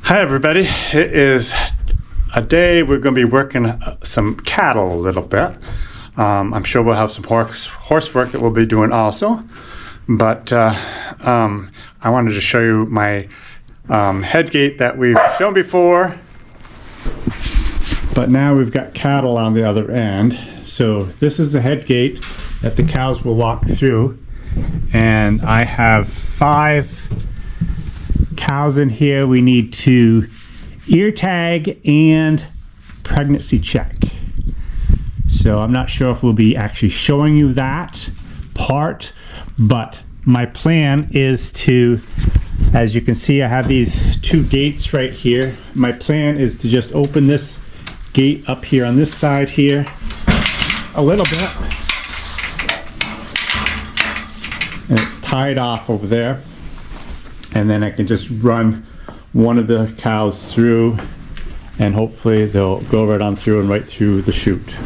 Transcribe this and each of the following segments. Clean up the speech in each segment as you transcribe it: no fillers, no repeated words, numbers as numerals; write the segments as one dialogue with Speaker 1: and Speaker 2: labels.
Speaker 1: Hi everybody, it is a day we're going to be working some cattle a little bit. I'm sure we'll have some horse work that we'll be doing also, but I wanted to show you my head gate that we've shown before, but now we've got cattle on the other end. So this is the head gate that the cows will walk through, and I have 5 cows in here. We need to ear tag and pregnancy check. So I'm not sure if we'll be actually showing you that part, but my plan is to, as you can see, I have these 2 gates right here. My plan is to just open this gate up here on this side here a little bit, and it's tied off over there. And then I can just run one of the cows through, and hopefully they'll go right on through and right through the chute.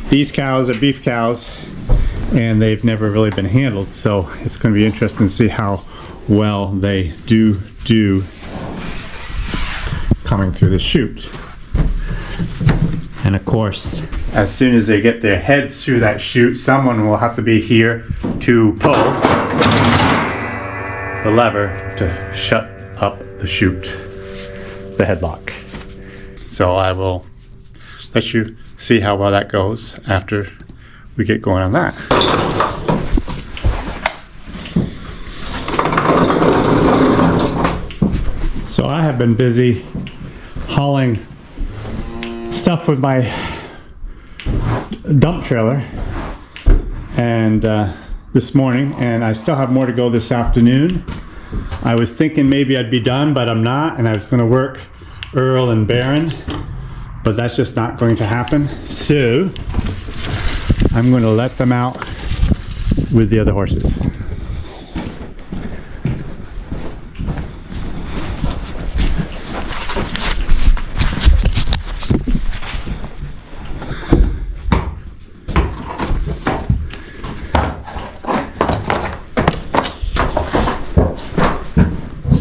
Speaker 1: These cows are beef cows, and they've never really been handled, so it's going to be interesting to see how well they do coming through the chute. And of course, as soon as they get their heads through that chute, someone will have to be here to pull the lever to shut up the chute, the headlock. So I will let you see how well that goes after we get going on that. So I have been busy hauling stuff with my dump trailer and this morning, and I still have more to go this afternoon. I was thinking maybe I'd be done, but I'm not, and I was going to work Earl and Baron, but that's just not going to happen. So I'm going to let them out with the other horses.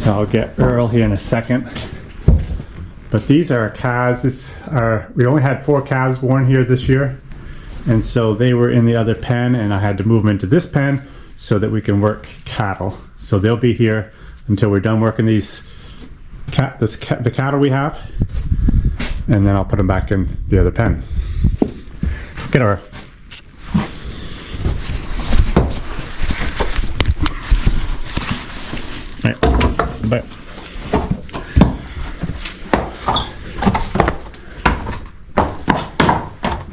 Speaker 1: I'll get Earl here in a second. But these are calves. We only had 4 calves born here this year, and so they were in the other pen, and I had to move them into this pen so that we can work cattle. So they'll be here until we're done working the cattle we have, and then I'll put them back in the other pen. Get over. But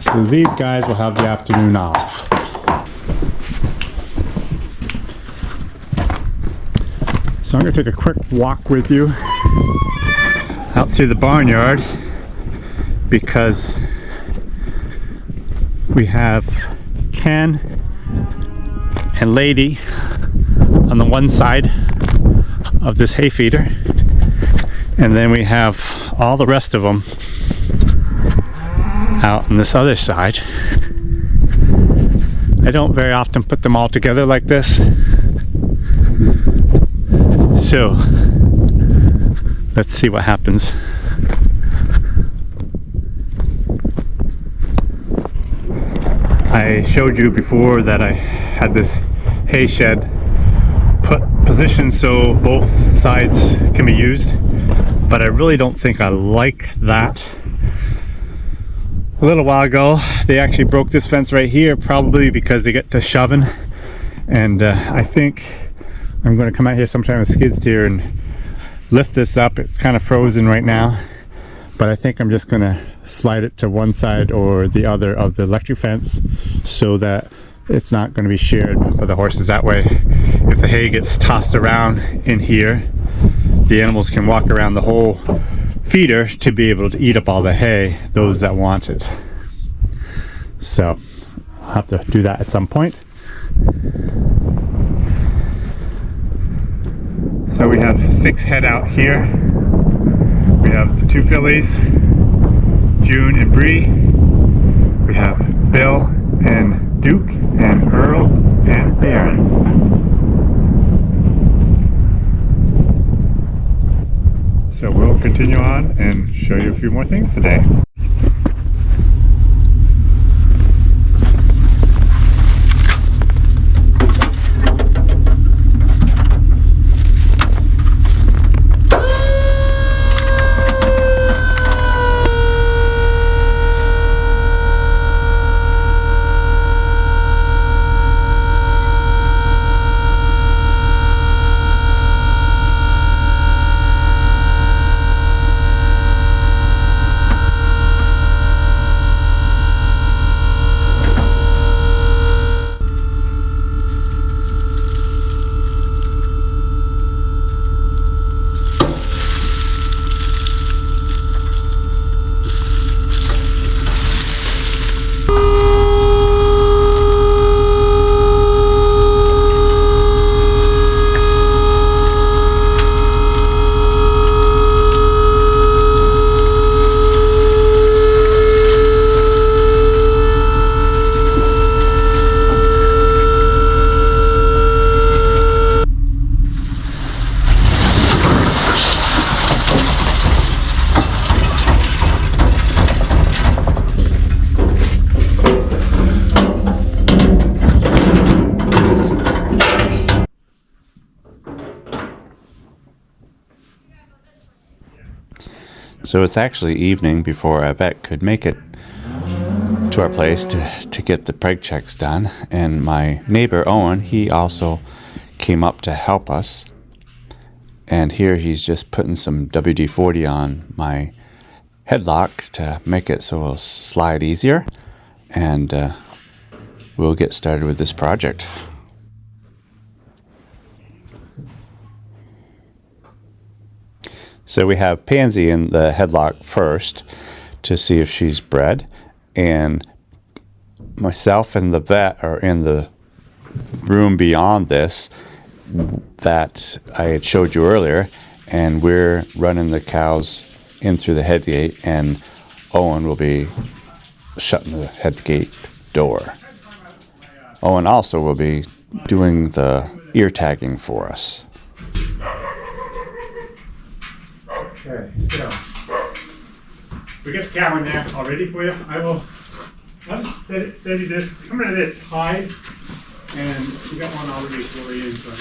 Speaker 1: so these guys will have the afternoon off. So I'm going to take a quick walk with you out through the barnyard, because we have Ken and Lady on the one side of this hay feeder, and then we have all the rest of them out on this other side. I don't very often put them all together like this, so let's see what happens. I showed you before that I had this hay shed positioned so both sides can be used, but I really don't think I like that. A little while ago they actually broke this fence right here, probably because they get to shoving, and I think I'm going to come out here sometime with skid steer and lift this up. It's kind of frozen right now, but I think I'm just going to slide it to one side or the other of the electric fence so that it's not going to be shared by the horses. That way, if the hay gets tossed around in here, the animals can walk around the whole feeder to be able to eat up all the hay, those that want it. So I'll have to do that at some point. So we have 6 head out here. We have the 2 fillies, June and Bree. We have Bill and Duke and Earl and around and show you a few more things today. So it's actually evening before our vet could make it to our place to get the preg checks done. And my neighbor Owen, he also came up to help us. And here he's just putting some WD-40 on my headlock to make it so it'll slide easier. And we'll get started with this project. So we have Pansy in the headlock first to see if she's bred, and myself and the vet are in the room beyond this that I had showed you earlier, and we're running the cows in through the head gate, and Owen will be shutting the head gate door. Owen also will be doing the ear tagging for us. Okay, so we got the cow in there all ready for you. I'll just steady this, come into this tied, and we got one already for you. So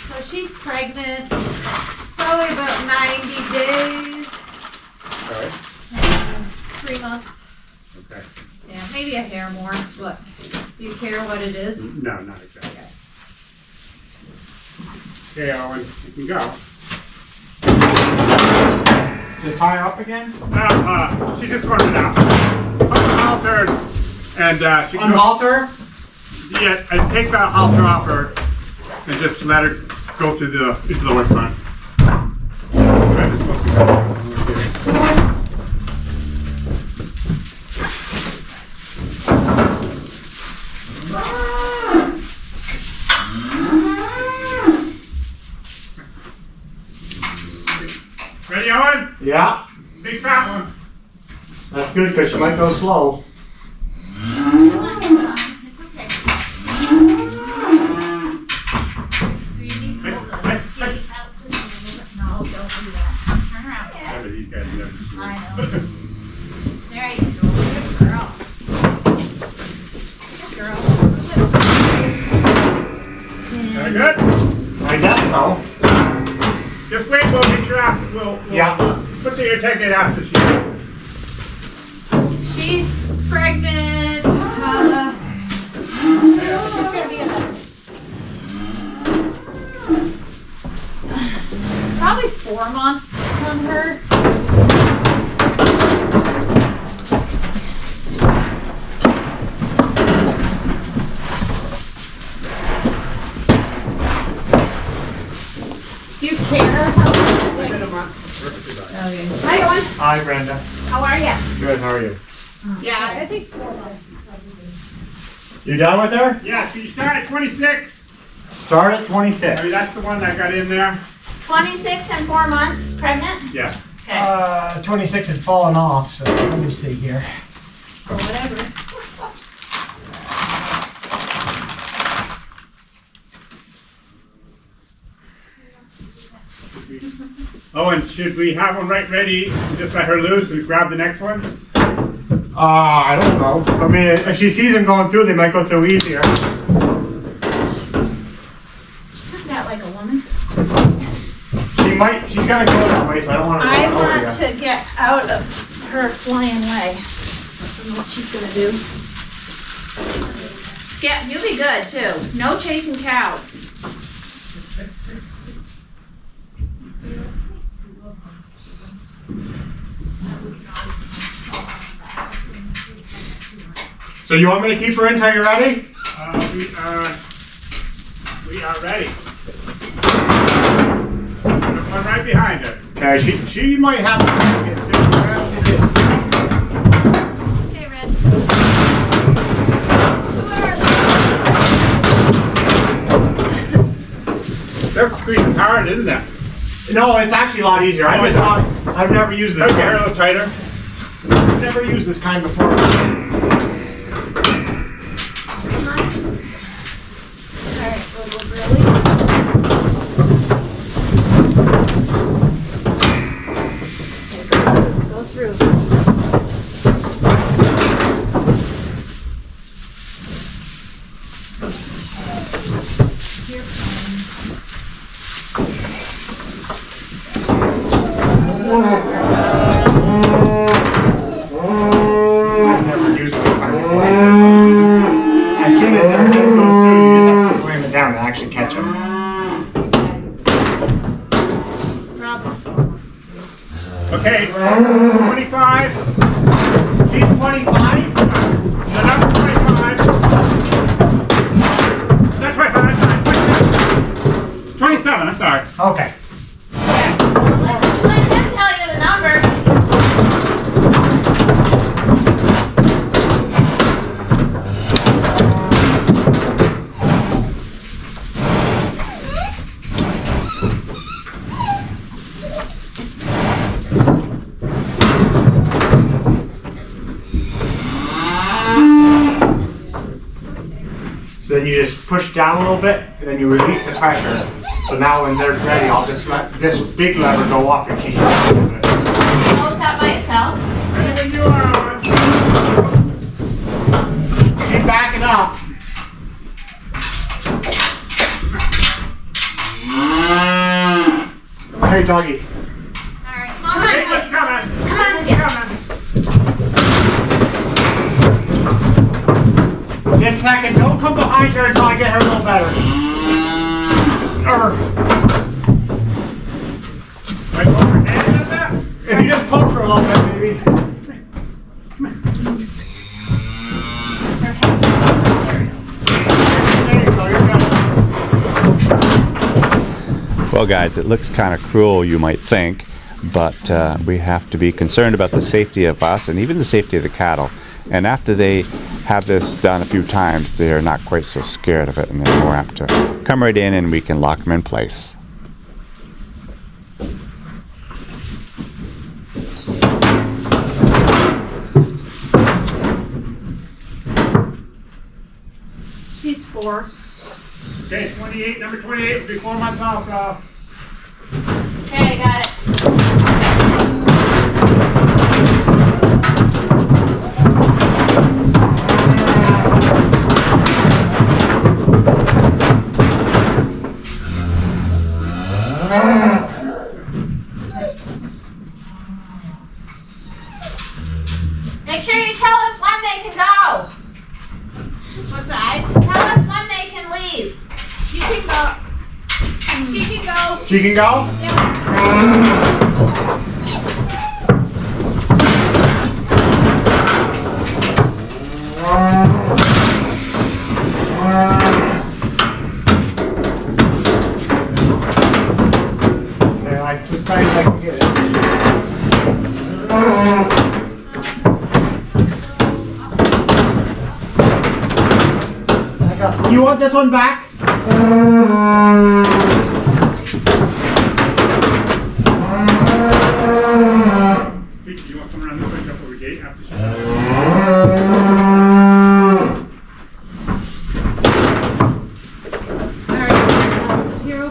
Speaker 2: So she's pregnant, probably about 90 days. 3 months.
Speaker 1: okay.
Speaker 2: Yeah, maybe a hair more, but do you care what it is?
Speaker 1: No, not exactly. Okay, Owen, you can go.
Speaker 3: Just tie up again?
Speaker 1: She's just going to now. Put the halter and she can
Speaker 3: Unhalter?
Speaker 1: Yeah, and take that halter off her and just let her go through into the work front. Ready, Owen?
Speaker 3: Yeah.
Speaker 1: Big fat one.
Speaker 3: That's good because you might go slow.
Speaker 2: It's okay. Do you need to hold the gate out to the movement? No, don't do that. Turn around.
Speaker 1: Yeah, but these guys never see.
Speaker 2: I know. There you go. Good girl. Good girl.
Speaker 1: Very good?
Speaker 3: I guess so.
Speaker 1: Just wait, we'll get you after. We'll put the ear tag in after
Speaker 2: She's pregnant. She's gonna be probably 4 months on her. Do you care how long? Okay. Hi, Owen.
Speaker 3: Hi, Brenda.
Speaker 2: How are you?
Speaker 3: Good, how are you?
Speaker 2: Yeah, I think 4 months.
Speaker 3: You done with her?
Speaker 1: Yeah, so you start at 26.
Speaker 3: Start at 26.
Speaker 1: I mean, that's the one that got in there.
Speaker 2: 26 and 4 months pregnant?
Speaker 1: Yes.
Speaker 2: Okay.
Speaker 3: 26 had fallen off, so let me see here.
Speaker 2: Or whatever.
Speaker 1: Oh, and should we have one right ready? Just let her loose and grab the next one?
Speaker 3: I don't know. I mean, if she sees them going through, they might go through easier.
Speaker 2: Took that like a woman.
Speaker 3: She's gonna go that way, so I don't want to go
Speaker 2: I
Speaker 3: over
Speaker 2: want
Speaker 3: yet.
Speaker 2: to get out of her flying way. I don't know what she's gonna do. Skip, you'll be good too. No chasing cows.
Speaker 3: So you want me to keep her until you're ready?
Speaker 1: We are ready. One right behind her.
Speaker 3: Okay, she might have to get
Speaker 2: Okay, Red.
Speaker 1: They're squeezing hard, isn't it?
Speaker 3: No, it's actually a lot easier. I've never used this
Speaker 1: Okay, her a
Speaker 3: kind.
Speaker 1: little tighter.
Speaker 3: I've never used this kind before.
Speaker 2: Come on. Alright, we'll go early. Go through.
Speaker 3: I've never used this kind before. As soon as their head goes through, you just have to slam it down to actually catch them.
Speaker 1: Okay, 25.
Speaker 3: She's 25?
Speaker 1: The number 25. Not 25, I'm sorry, 27. 27, I'm sorry.
Speaker 3: Okay.
Speaker 2: Let him tell you the number.
Speaker 3: So then you just push down a little bit, and then you release the pressure. So now when they're ready, I'll just let this big lever go up and she should a little bit.
Speaker 2: Oh, is that by itself?
Speaker 1: Ready when you are.
Speaker 3: Keep backing up. Hey, doggy.
Speaker 2: Alright, come on,
Speaker 1: Okay,
Speaker 2: Skip.
Speaker 1: it's coming.
Speaker 2: Come on, Skip.
Speaker 3: Just a second, don't come behind her until I get her a little better.
Speaker 1: Right over her head, is that?
Speaker 3: If you just poke her a little bit, maybe. There you go, you're good.
Speaker 4: Well, guys, it looks kind of cruel, you might think, but we have to be concerned about the safety of us and even the safety of the cattle. And after they have this done a few times, they're not quite so scared of it, and they're more apt to come right in and we can lock them in place.
Speaker 2: She's 4.
Speaker 1: Okay, 28, number 28 will be 4 months off.
Speaker 2: Okay, I got it. Make sure you tell us when they can go. What's that? Tell us when they can leave. She can go. She can go.
Speaker 3: She can go? Yeah, like as tight as I can get it. You want this one back?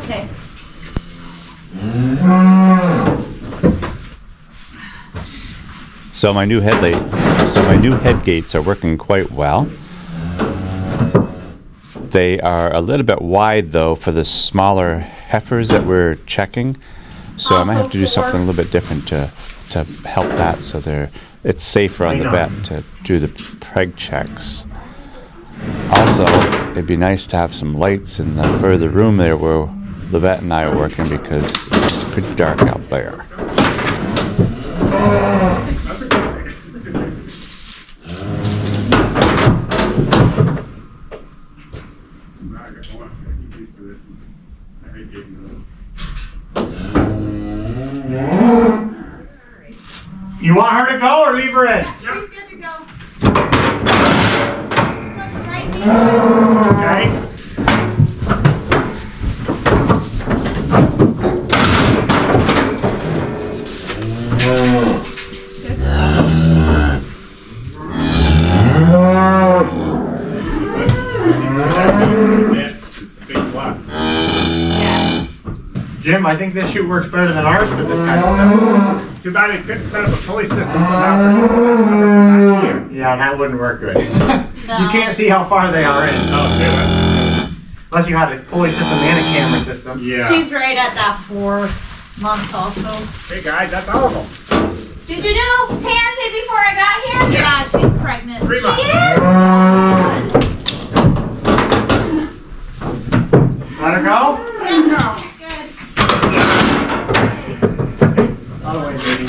Speaker 2: Okay.
Speaker 4: So my new head gates are working quite well. They are a little bit wide though for the smaller heifers that we're checking. So I might have to do something a little bit different to help that so it's safer on the vet to do the preg checks. Also, it'd be nice to have some lights in the further room there where the vet and I are working because it's pretty dark out there.
Speaker 3: You want her to go or leave her in?
Speaker 2: She's good to go. Put the right knee.
Speaker 3: Okay. Jim, I think this shoe works better than ours with this kind of stuff.
Speaker 1: Too bad it couldn't set up a pulley system somehow. So
Speaker 3: Yeah, that wouldn't work good.
Speaker 2: No.
Speaker 3: You can't see how far they are in.
Speaker 1: oh,
Speaker 3: Unless you had a pulley system and a camera system.
Speaker 1: yeah.
Speaker 2: She's right at that 4 months also.
Speaker 1: Hey guys, that's all of them.
Speaker 2: Did you know Pansy before I got here? Yeah, she's pregnant.
Speaker 1: 3
Speaker 2: She
Speaker 1: months.
Speaker 2: is?
Speaker 3: Let her go?
Speaker 2: Yeah, good.
Speaker 3: All the way, baby.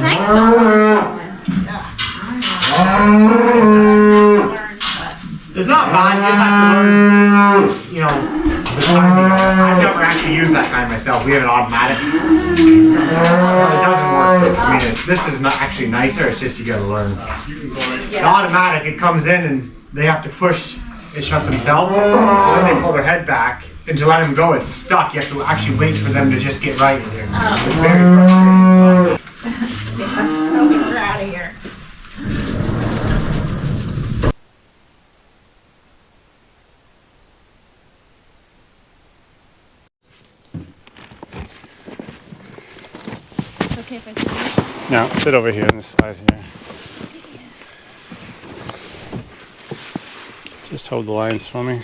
Speaker 2: Thanks so much.
Speaker 3: It's not bad, you just have to learn, you know, the timing. I've never actually used that kind myself. We have an automatic. But it doesn't work. I mean, this is not actually nicer, it's just you gotta learn. The automatic, it comes in and they have to push it shut themselves. So then they pull their head back, and to let them go, it's stuck. You have to actually wait for them to just get right in here. It's very frustrating.
Speaker 2: So get her out of here. Okay, if I sit.
Speaker 1: No, sit over here on this side here. Just hold the lines for me.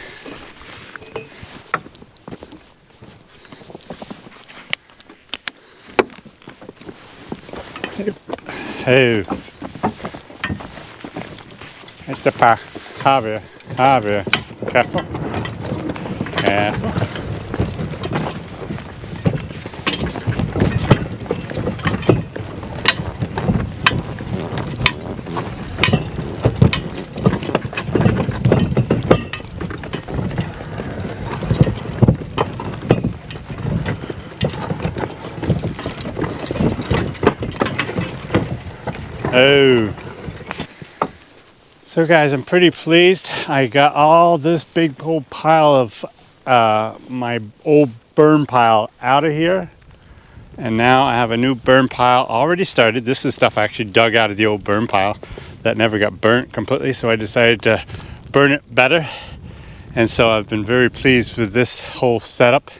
Speaker 1: Hey. Este pa. Javier. Careful. Careful. Oh. So guys, I'm pretty pleased. I got all this big old pile of my old burn pile out of here. And now I have a new burn pile already started. This is stuff I actually dug out of the old burn pile that never got burnt completely. So I decided to burn it better. And so I've been very pleased with this whole setup.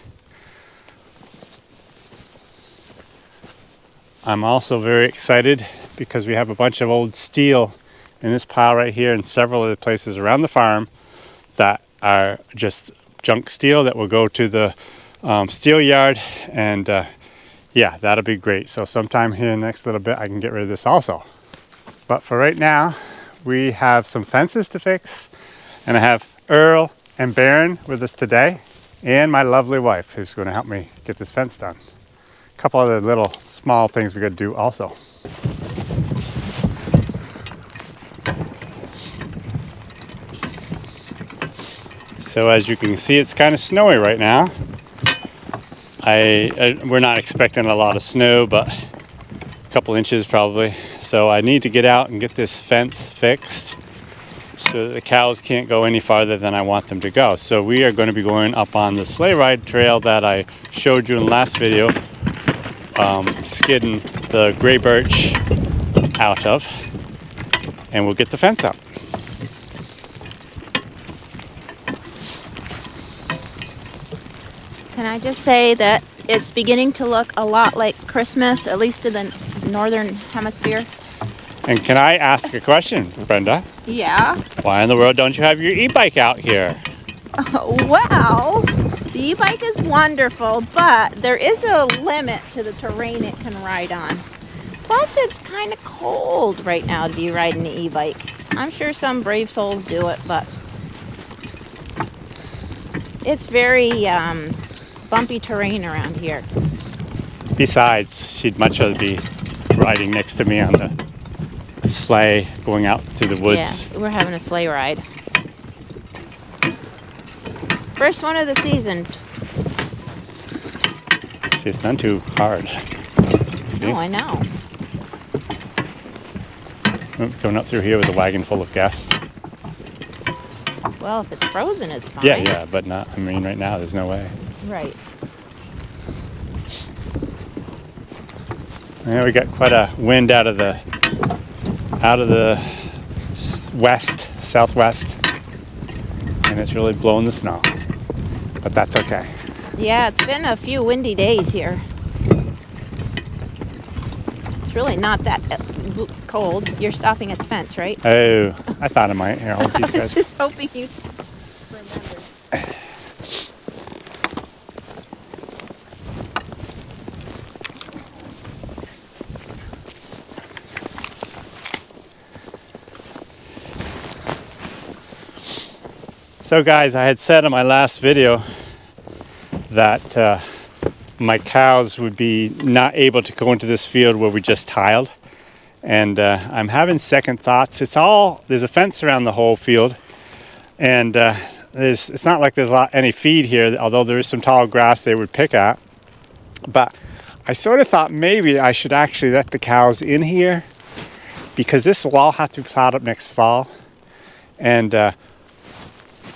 Speaker 1: I'm also very excited because we have a bunch of old steel in this pile right here and several other places around the farm that are just junk steel that will go to the steel yard, and yeah, that'll be great. So sometime here in the next little bit I can get rid of this also. But for right now we have some fences to fix, and I have Earl and Baron with us today, and my lovely wife who's going to help me get this fence done. A couple other little small things we got to do also. So as you can see, it's kind of snowy right now. We're not expecting a lot of snow, but a couple inches probably. So I need to get out and get this fence fixed so that the cows can't go any farther than I want them to go. So we are going to be going up on the sleigh ride trail that I showed you in the last video, skidding the gray birch out of, and we'll get the fence up.
Speaker 2: Can I just say that it's beginning to look a lot like Christmas, at least in the northern hemisphere?
Speaker 1: And can I ask a question, Brenda?
Speaker 2: Yeah.
Speaker 1: Why in the world don't you have your e-bike out here?
Speaker 2: Well, the e-bike is wonderful, but there is a limit to the terrain it can ride on. Plus, it's kind of cold right now to be riding the e-bike. I'm sure some brave souls do it, but it's very bumpy terrain around here.
Speaker 1: Besides, she'd much rather be riding next to me on the sleigh, going out to the woods.
Speaker 2: Yeah, we're having a sleigh ride. First one of the season.
Speaker 1: See, it's not too hard. See?
Speaker 2: Oh, I know.
Speaker 1: Going up through here with a wagon full of guests.
Speaker 2: Well, if it's frozen, it's fine.
Speaker 1: Yeah, but not, I mean, right now, there's no way.
Speaker 2: Right.
Speaker 1: Yeah, we got quite a wind out of the southwest, and it's really blowing the snow. But that's okay.
Speaker 2: Yeah, it's been a few windy days here. It's really not that cold. You're stopping at the fence, right?
Speaker 1: Oh, I thought I might. Here, hold these
Speaker 2: I was
Speaker 1: guys.
Speaker 2: just hoping you remembered.
Speaker 1: So guys, I had said in my last video that my cows would be not able to go into this field where we just tiled. And I'm having second thoughts. There's a fence around the whole field. And it's not like there's any feed here, although there is some tall grass they would pick at. But I sort of thought maybe I should actually let the cows in here, because this will all have to be plowed up next fall. And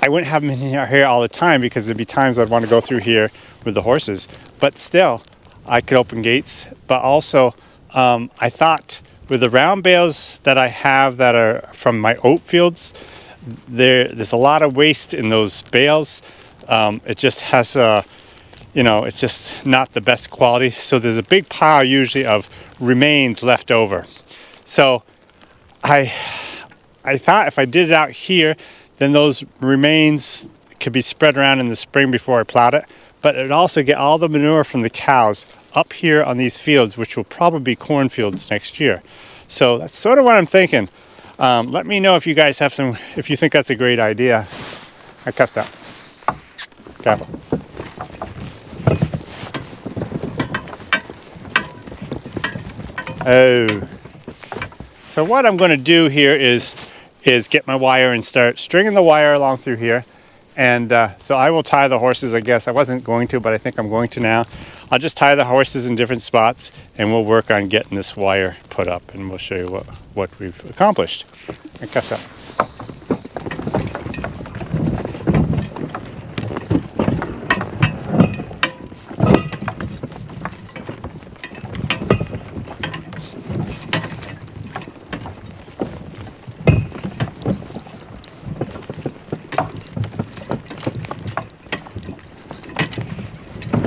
Speaker 1: I wouldn't have them in here all the time, because there'd be times I'd want to go through here with the horses. But still, I could open gates. But also, I thought with the round bales that I have that are from my oat fields, there's a lot of waste in those bales. It just has it's just not the best quality. So there's a big pile usually of remains left over. So I thought if I did it out here, then those remains could be spread around in the spring before I plowed it. But it would also get all the manure from the cows up here on these fields, which will probably be cornfields next year. So that's sort of what I'm thinking. Let me know if you guys have if you think that's a great idea. I cussed out. Careful. Oh. So what I'm going to do here is get my wire and start stringing the wire along through here. And so I will tie the horses, I guess. I wasn't going to, but I think I'm going to now. I'll just tie the horses in different spots, and we'll work on getting this wire put up, and we'll show you what we've accomplished. I cuffed up.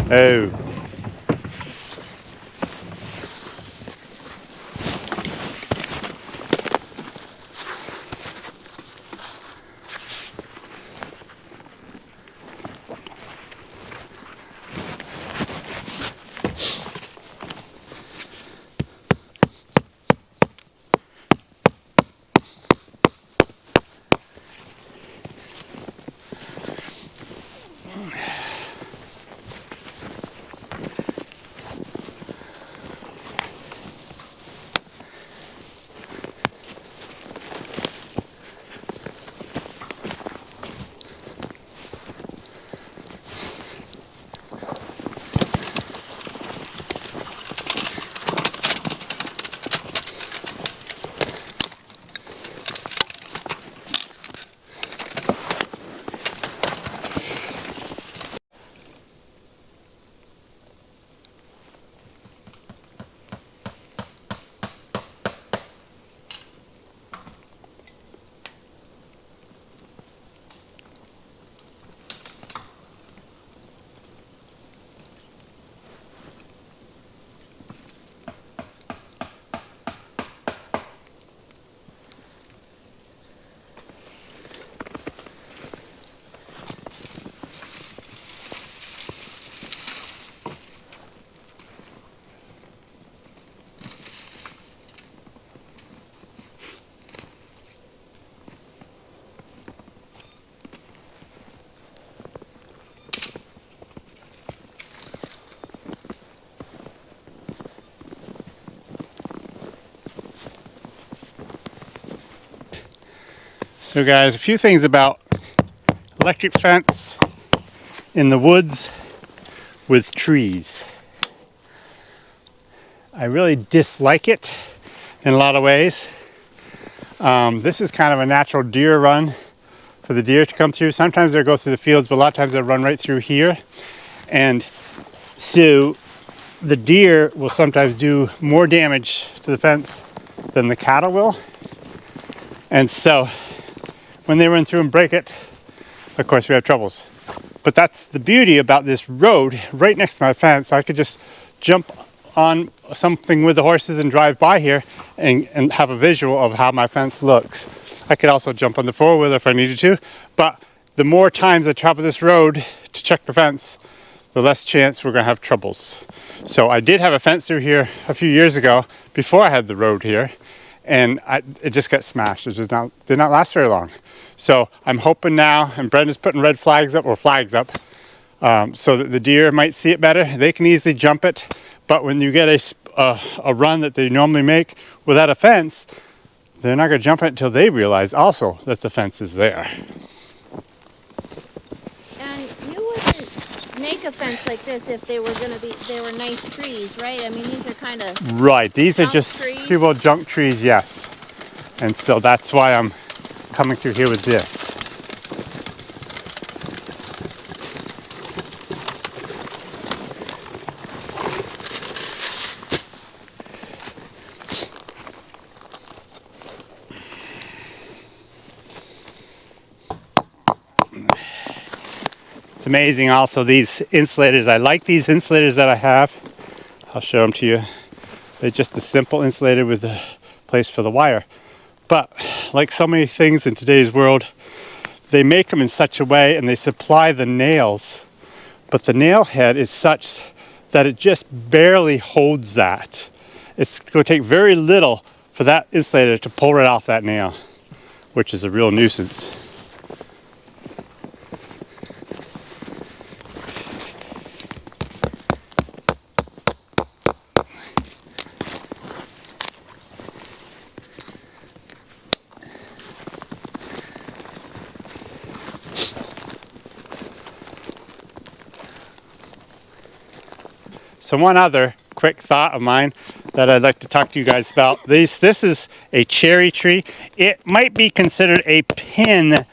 Speaker 1: Oh. So guys, a few things about electric fence in the woods with trees. I really dislike it in a lot of ways. This is kind of a natural deer run for the deer to come through. Sometimes they'll go through the fields, but a lot of times they'll run right through here. And so the deer will sometimes do more damage to the fence than the cattle will. And so when they run through and break it, of course we have troubles. But that's the beauty about this road right next to my fence. I could just jump on something with the horses and drive by here and have a visual of how my fence looks. I could also jump on the four-wheeler if I needed to, but the more times I travel this road to check the fence, the less chance we're gonna have troubles. So I did have a fence through here a few years ago before I had the road here, and it just got smashed. It just did not last very long. So I'm hoping now, and Brenda's putting red flags up, or flags up, so that the deer might see it better. They can easily jump it, but when you get a run that they normally make without a fence, they're not gonna jump it until they realize also that the fence is there.
Speaker 2: And you wouldn't make a fence like this if they were nice trees, right? I mean, these are kind of
Speaker 1: right. These are just
Speaker 2: trees.
Speaker 1: people junk trees, yes. And so that's why I'm coming through here with this. It's amazing also these insulators. I like these insulators that I have. I'll show them to you. They're just a simple insulator with a place for the wire. But like so many things in today's world, they make them in such a way and they supply the nails, but the nail head is such that it just barely holds that. It's going to take very little for that insulator to pull right off that nail, which is a real nuisance. So one other quick thought of mine that I'd like to talk to you guys about. This is a cherry tree. It might be considered a pin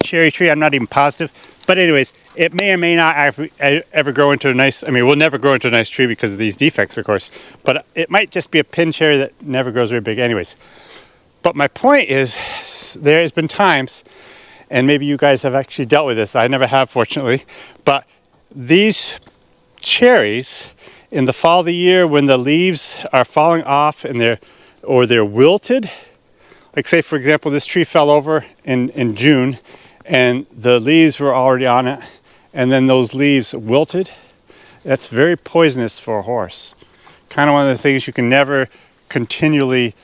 Speaker 1: cherry tree. I'm not even positive. But anyways, it may or may not ever grow into a nice, I mean, we'll never grow into a nice tree because of these defects, of course. But it might just be a pin cherry that never grows very big anyways. But my point is, there has been times, and maybe you guys have actually dealt with this. I never have, fortunately. But these cherries, in the fall of the year when the leaves are falling off and they're wilted, like say for example this tree fell over in June and the leaves were already on it and then those leaves wilted, that's very poisonous for a horse. Kind of one of the things you can never continually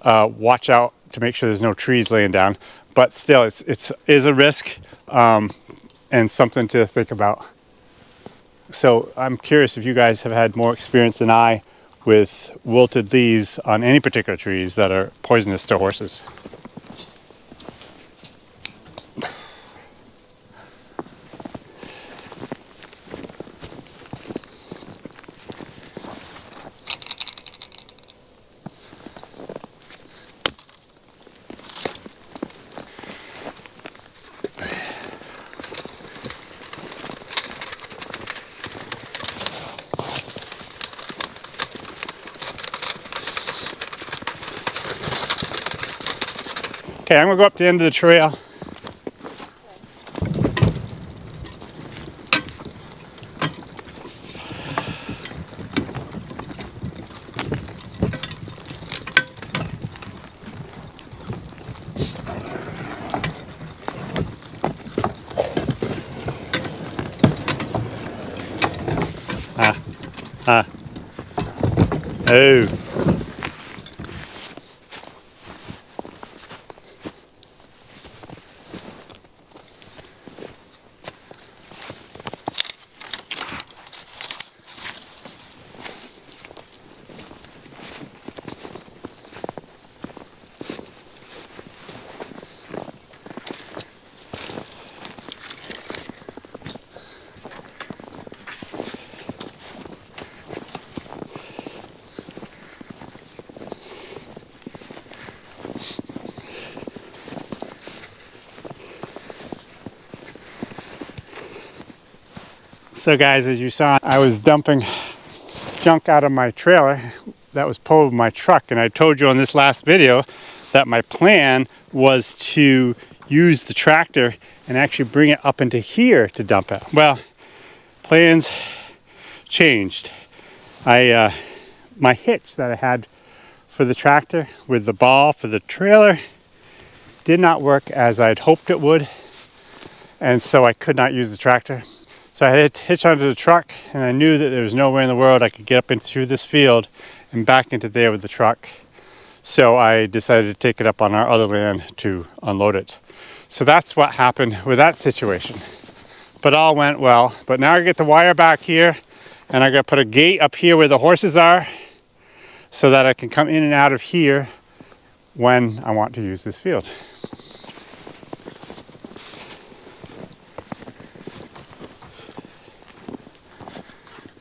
Speaker 1: watch out to make sure there's no trees laying down, but still it is a risk and something to think about. So I'm curious if you guys have had more experience than I with wilted leaves on any particular trees that are poisonous to horses. Okay, I'm gonna go up to the end of the trail. Oh. So guys, as you saw, I was dumping junk out of my trailer that was pulled with my truck, and I told you on this last video that my plan was to use the tractor and actually bring it up into here to dump it. Well, plans changed. My hitch that I had for the tractor with the ball for the trailer did not work as I'd hoped it would, and so I could not use the tractor. So I had to hitch onto the truck, and I knew that there was no way in the world I could get up and through this field and back into there with the truck. So I decided to take it up on our other land to unload it. So that's what happened with that situation. But all went well. But now I get the wire back here, and I got to put a gate up here where the horses are so that I can come in and out of here when I want to use this field.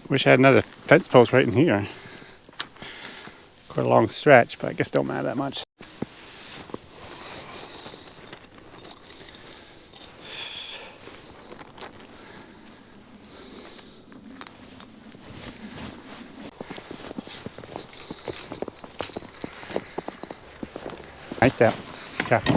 Speaker 1: Wish I had another fence post right in here. Quite a long stretch, but I guess don't matter that much. Nice step. Careful.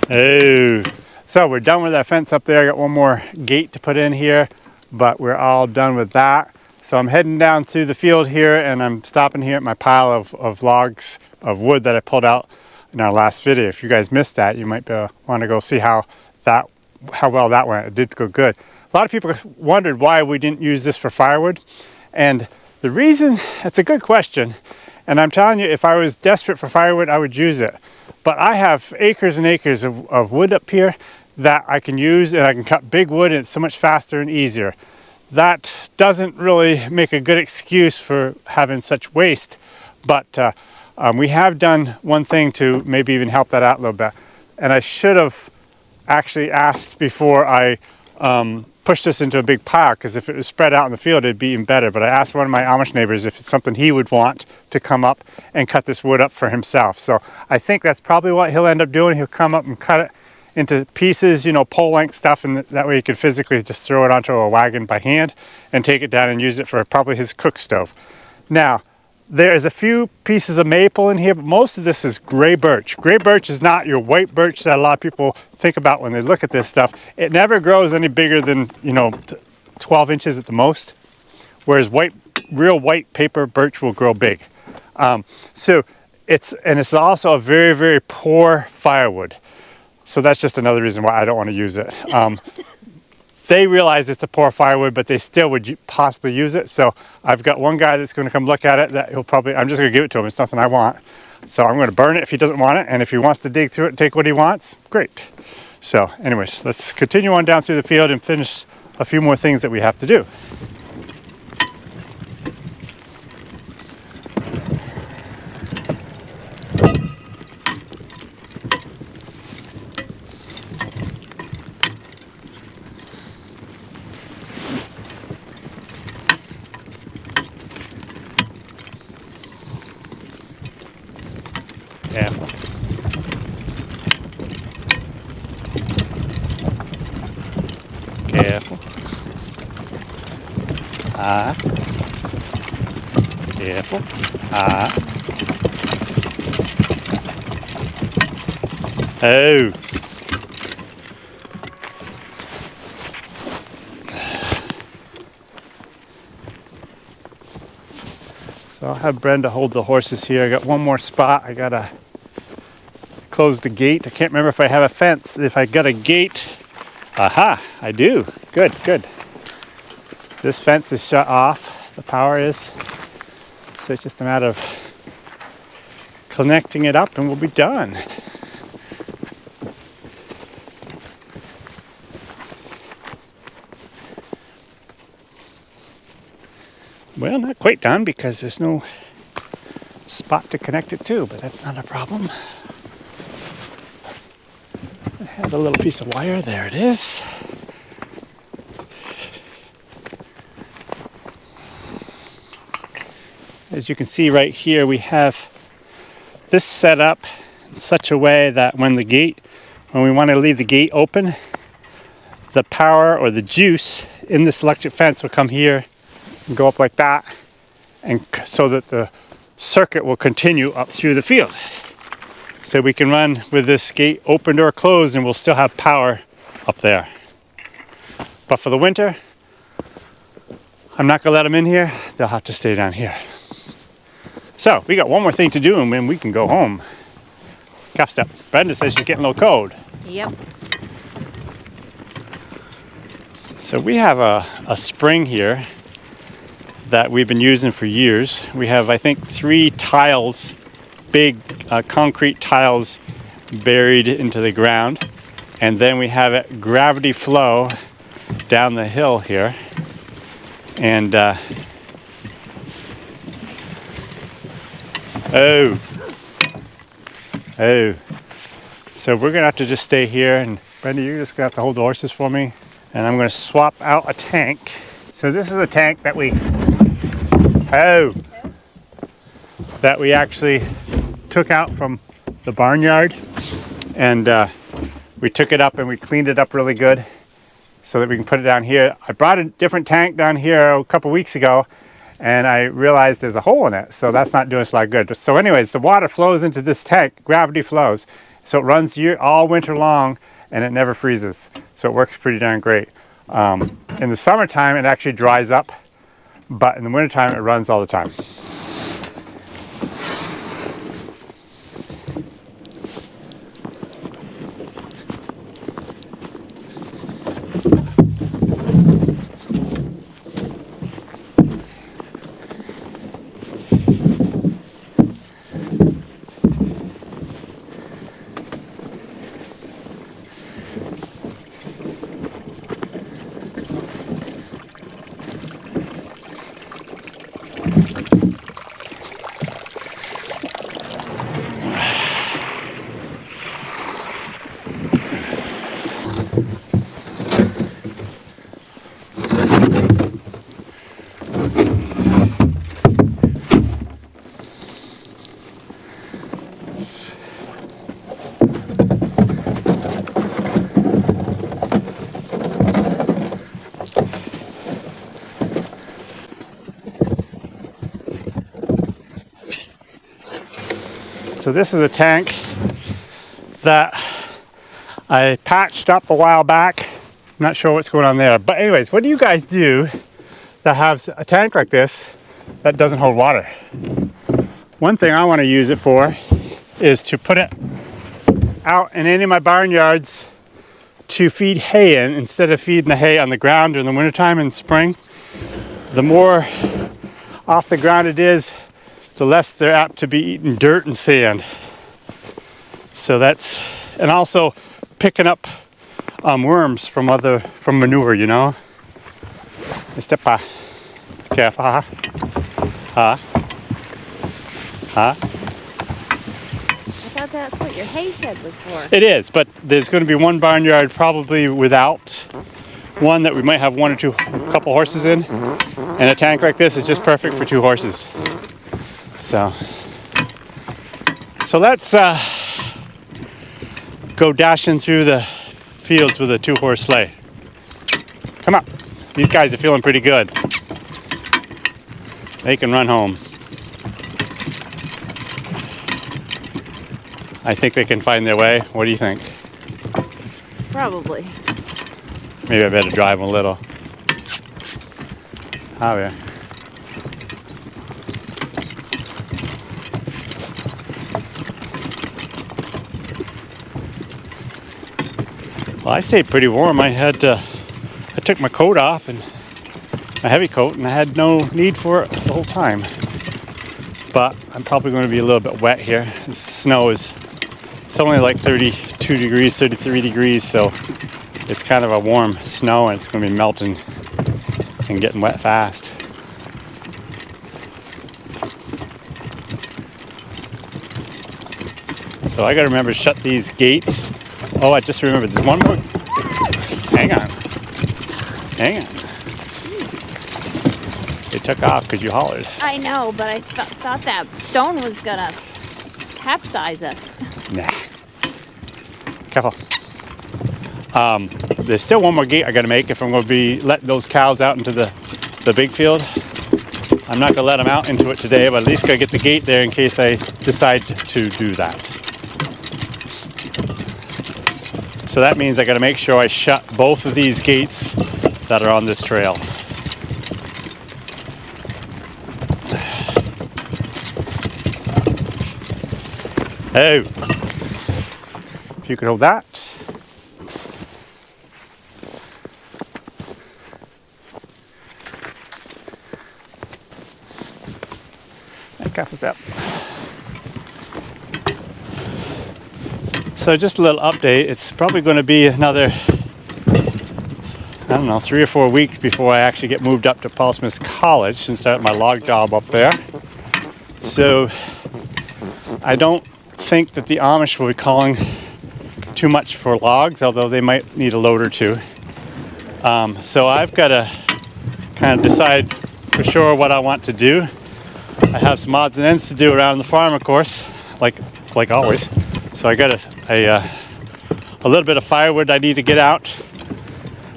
Speaker 1: Oh, so we're done with that fence up there. I got one more gate to put in here, but we're all done with that. So I'm heading down through the field here, and I'm stopping here at my pile of logs of wood that I pulled out in our last video. If you guys missed that, you might want to go see how well that went. It did go good. A lot of people wondered why we didn't use this for firewood, and the reason, it's a good question, and I'm telling you, if I was desperate for firewood, I would use it. But I have acres and acres of wood up here that I can use, and I can cut big wood, and it's so much faster and easier. That doesn't really make a good excuse for having such waste, but we have done one thing to maybe even help that out a little bit. And I should have actually asked before I push this into a big pile, because if it was spread out in the field, it'd be even better. But I asked one of my Amish neighbors if it's something he would want to come up and cut this wood up for himself. So I think that's probably what he'll end up doing. He'll come up and cut it into pieces, you know, pole length stuff, and that way he could physically just throw it onto a wagon by hand and take it down and use it for probably his cook stove. Now, there's a few pieces of maple in here, but most of this is gray birch. Gray birch is not your white birch that a lot of people think about when they look at this stuff. It never grows any bigger than, 12 inches at the most, whereas real white paper birch will grow big. So it's also a very, very poor firewood. So that's just another reason why I don't want to use it. They realize it's a poor firewood, but they still would possibly use it. So I've got one guy that's going to come look at it that I'm just going to give it to him. It's nothing I want. So I'm going to burn it if he doesn't want it. And if he wants to dig through it and take what he wants, great. So anyways, let's continue on down through the field and finish a few more things that we have to do. Careful. Careful. Careful. Oh. So I'll have Brenda hold the horses here. I got one more spot. I gotta close the gate. I can't remember if I have a fence. If I got a gate. Aha, I do. Good, good. This fence is shut off. The power is. So it's just a matter of connecting it up and we'll be done. Well, not quite done because there's no spot to connect it to, but that's not a problem. I have a little piece of wire. There it is. As you can see right here, we have this set up in such a way that when we want to leave the gate open, the power or the juice in this electric fence will come here and go up like that, and so that the circuit will continue up through the field. So we can run with this gate opened or closed and we'll still have power up there. But for the winter, I'm not gonna let them in here. They'll have to stay down here. So we got one more thing to do and then we can go home. Calf step. Brenda says she's getting a little cold.
Speaker 2: Yep.
Speaker 1: So we have a spring here that we've been using for years. We have, I think, 3 tiles, big concrete tiles buried into the ground. And then we have it gravity flow down the hill here. And so we're gonna have to just stay here, and Brenda, you're just gonna have to hold the horses for me, and I'm gonna swap out a tank. So this is a tank that we actually took out from the barnyard, and we took it up and we cleaned it up really good so that we can put it down here. I brought a different tank down here a couple weeks ago, and I realized there's a hole in it, so that's not doing us a lot of good. So anyways, the water flows into this tank, gravity flows, so it runs all winter long, and it never freezes. So it works pretty darn great. In the summertime, it actually dries up, but in the wintertime, it runs all the time. So this is a tank that I patched up a while back. I'm not sure what's going on there. But anyways, what do you guys do that has a tank like this that doesn't hold water? One thing I want to use it for is to put it out in any of my barnyards to feed hay in, instead of feeding the hay on the ground during the wintertime and spring. The more off the ground it is, the less they're apt to be eating dirt and sand. So that's, and also picking up worms from manure, you know. Step by. Careful, I
Speaker 2: thought that's what your hay shed was for.
Speaker 1: It is, but there's going to be one barnyard probably without one, that we might have one or two, a couple horses in, and a tank like this is just perfect for 2 horses. So let's go dashing through the fields with a 2-horse sleigh. Come on, these guys are feeling pretty good. They can run home. I think they can find their way. What do you think?
Speaker 2: Probably.
Speaker 1: Maybe I better drive them a little. Oh yeah. Well, I stayed pretty warm. I took my coat off, and my heavy coat, and I had no need for it the whole time. But I'm probably going to be a little bit wet here. The snow it's only like 32 degrees, 33 degrees, so it's kind of a warm snow, and it's going to be melting and getting wet fast. So I gotta remember to shut these gates. Oh, I just remembered there's one more. Hang on. Hang on. They took off because you hollered.
Speaker 2: I know, but I thought that stone was gonna capsize us.
Speaker 1: Nah. Careful. There's still one more gate I gotta make if I'm gonna be letting those cows out into the big field. I'm not gonna let them out into it today, but at least gotta get the gate there in case I decide to do that. So that means I gotta make sure I shut both of these gates that are on this trail. Oh, if you could hold that. And careful step. So just a little update. It's probably going to be another, I don't know, 3 or 4 weeks before I actually get moved up to Paul Smith's College and start my log job up there. So I don't think that the Amish will be calling too much for logs, although they might need a load or two. So I've got to kind of decide for sure what I want to do. I have some odds and ends to do around the farm, of course, like always. So I got a little bit of firewood I need to get out,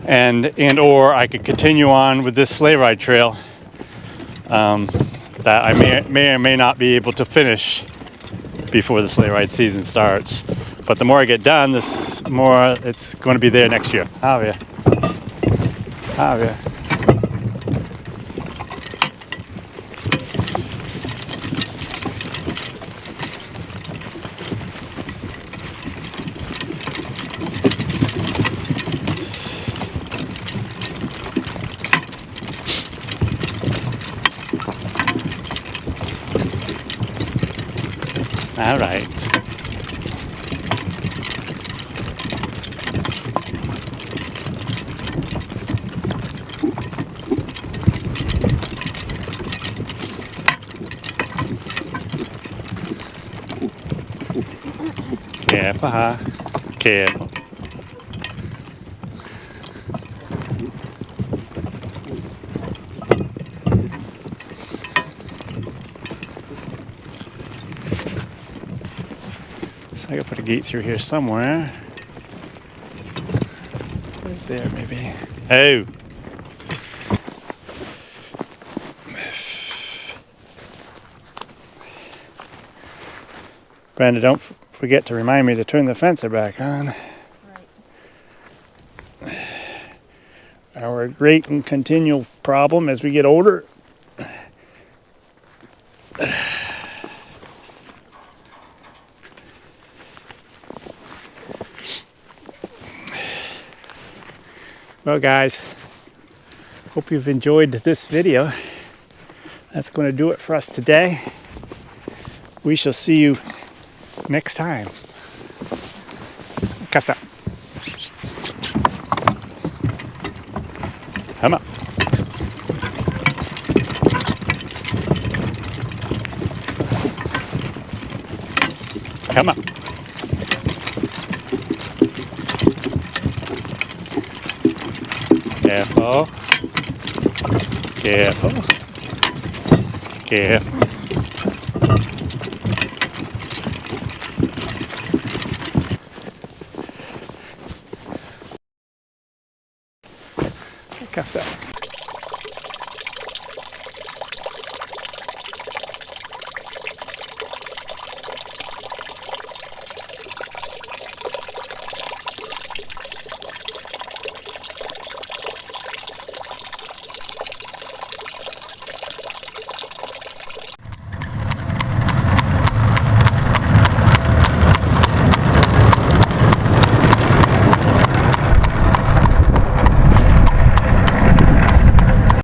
Speaker 1: and or I could continue on with this sleigh ride trail that I may or may not be able to finish before the sleigh ride season starts. But the more I get done, the more it's going to be there next year. Oh yeah. Oh yeah. All right. Careful, huh? Careful. I gotta put a gate through here somewhere. Right there, maybe. Oh! Brenda, don't forget to remind me to turn the fencer back on. Right. Our great and continual problem as we get older. Well guys, hope you've enjoyed this video. That's going to do it for us today. We shall see you next time. Cuff up. Come up. Come up. Careful. Careful. Careful. Cuffed up.